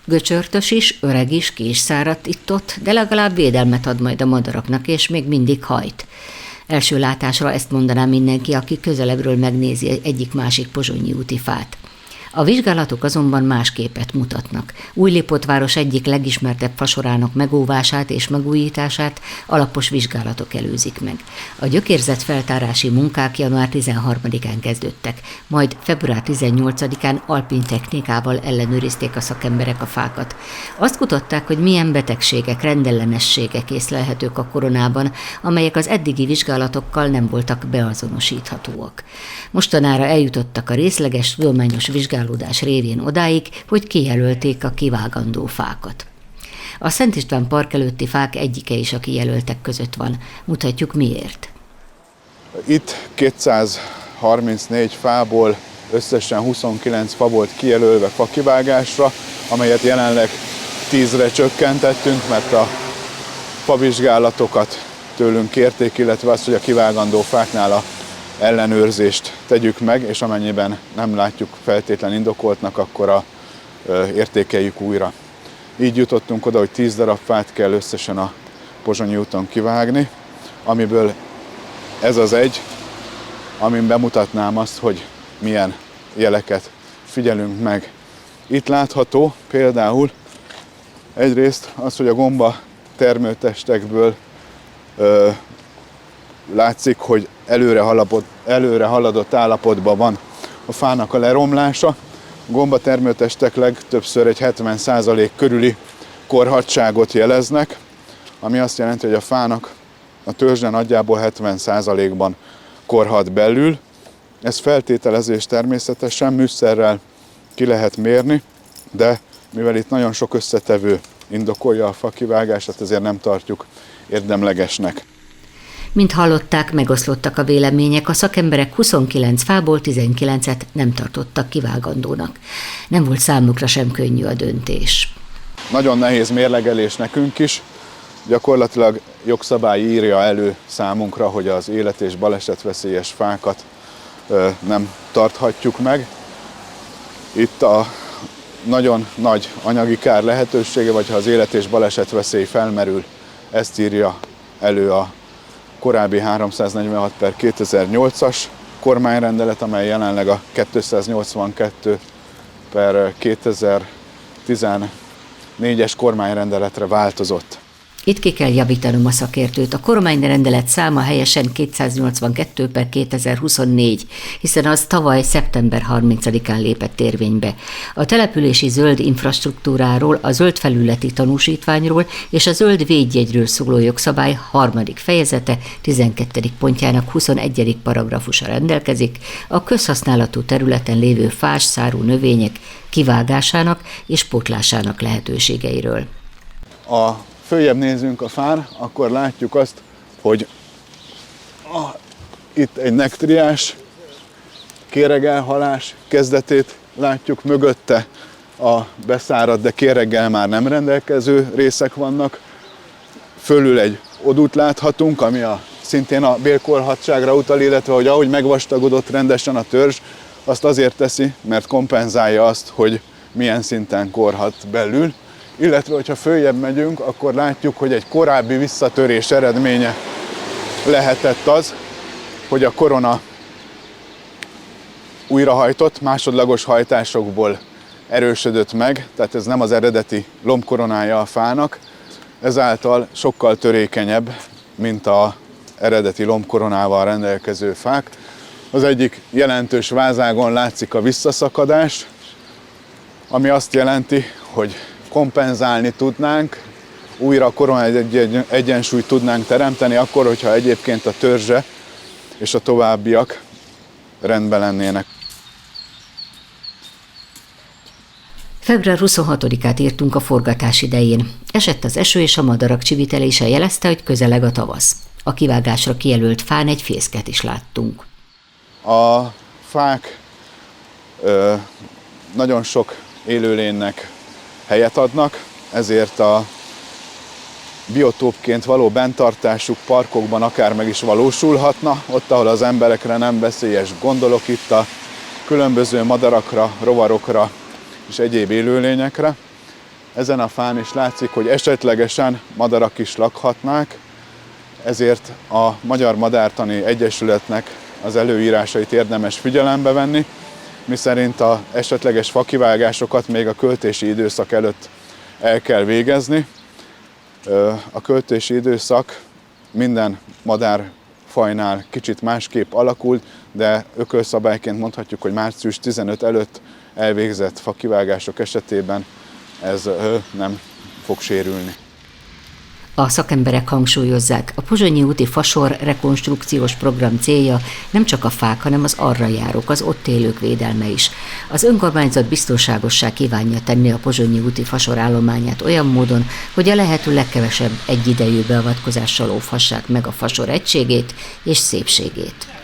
Göcsörtös is, öreg is, késszáradt itt-ott, de legalább védelmet ad majd a madaraknak, és még mindig hajt. Első látásra ezt mondaná mindenki, aki közelebbről megnézi egyik-másik pozsonyi úti fát. A vizsgálatok azonban más képet mutatnak. Újlipótváros egyik legismertebb fasorának megóvását és megújítását alapos vizsgálatok előzik meg. A gyökérzetfeltárási munkák január 13-án kezdődtek, majd február 18-án alpin technikával ellenőrizték a szakemberek a fákat. Azt kutatták, hogy milyen betegségek, rendellenességek észlelhetők a koronában, amelyek az eddigi vizsgálatokkal nem voltak beazonosíthatóak. Mostanára eljutottak a részleges tudományos vizsgálódás révén odáig, hogy kijelölték a kivágandó fákat. A Szent István park előtti fák egyike is a kijelöltek között van. Mutatjuk miért. Itt 234 fából összesen 29 fa volt kijelölve fakivágásra, amelyet jelenleg 10-re csökkentettünk, mert a favizsgálatokat tőlünk kérték, illetve azt, hogy a kivágandó fáknál a ellenőrzést tegyük meg, és amennyiben nem látjuk feltétlen indokoltnak, akkor értékeljük újra. Így jutottunk oda, hogy 10 darab fát kell összesen a Pozsonyi úton kivágni, amiből ez az egy, amin bemutatnám azt, hogy milyen jeleket figyelünk meg. Itt látható például egyrészt az, hogy a gomba termőtestekből látszik, hogy előre haladott állapotban van a fának a leromlása. A gombatermőtestek legtöbbször egy 70% körüli korhadtságot jeleznek, ami azt jelenti, hogy a fának a törzse nagyjából 70%-ban korhad belül. Ez feltételezés természetesen, műszerrel ki lehet mérni, de mivel itt nagyon sok összetevő indokolja a fakivágását, ezért nem tartjuk érdemlegesnek. Mint hallották, megoszlottak a vélemények, a szakemberek 29 fából 19-et nem tartottak kivágandónak. Nem volt számukra sem könnyű a döntés. Nagyon nehéz mérlegelés nekünk is. Gyakorlatilag jogszabály írja elő számunkra, hogy az élet- és balesetveszélyes fákat nem tarthatjuk meg. Itt a nagyon nagy anyagi kár lehetősége, vagy ha az élet- és balesetveszély felmerül, ezt írja elő a korábbi 346/2008-as kormányrendelet, amely jelenleg a 282/2014-es kormányrendeletre változott. Itt ki kell javítanom a szakértőt. A kormányrendelet száma helyesen 282/2024, hiszen az tavaly szeptember 30-án lépett érvénybe. A települési zöld infrastruktúráról, a zöld felületi tanúsítványról és a zöld védjegyről szóló jogszabály 3. fejezete 12. pontjának 21. paragrafusa rendelkezik a közhasználatú területen lévő fás, szárú növények kivágásának és pótlásának lehetőségeiről. Följebb nézünk a fán, akkor látjuk azt, hogy itt egy nektriás, kéregelhalás kezdetét látjuk, mögötte a beszáradt, de kéreggel már nem rendelkező részek vannak. Fölül egy odút láthatunk, ami szintén a bélkorhadtságra utal, illetve hogy ahogy megvastagodott rendesen a törzs, azt azért teszi, mert kompenzálja azt, hogy milyen szinten korhat belül. Illetve, hogyha följebb megyünk, akkor látjuk, hogy egy korábbi visszatörés eredménye lehetett az, hogy a korona újrahajtott, másodlagos hajtásokból erősödött meg, tehát ez nem az eredeti lombkoronája a fának, ezáltal sokkal törékenyebb, mint az eredeti lombkoronával rendelkező fák. Az egyik jelentős vázágon látszik a visszaszakadás, ami azt jelenti, hogy kompenzálni tudnánk, újra a korona egyensúlyt tudnánk teremteni, akkor, hogyha egyébként a törzse és a továbbiak rendben lennének. Február 26-át írtunk a forgatás idején. Esett az eső, és a madarak csivitelése jelezte, hogy közeleg a tavasz. A kivágásra kijelölt fán egy fészket is láttunk. A fák nagyon sok élőlénynek helyet adnak, ezért a biotópként való benntartásuk parkokban akár meg is valósulhatna, ott, ahol az emberekre nem veszélyes. Gondolok itt a különböző madarakra, rovarokra és egyéb élőlényekre. ezen a fán is látszik, hogy esetlegesen madarak is lakhatnák, ezért a Magyar Madártani Egyesületnek az előírásait érdemes figyelembe venni, miszerint az esetleges fakivágásokat még a költési időszak előtt el kell végezni. A költési időszak minden madárfajnál kicsit másképp alakult, de ökölszabályként mondhatjuk, hogy március 15 előtt elvégzett fakivágások esetében ez nem fog sérülni. A szakemberek hangsúlyozzák, a Pozsonyi úti fasor rekonstrukciós program célja nem csak a fák, hanem az arra járók, az ott élők védelme is. Az önkormányzat biztonságossá kívánja tenni a Pozsonyi úti fasor állományát olyan módon, hogy a lehető legkevesebb egyidejű beavatkozással óvhassák meg a fasor egységét és szépségét.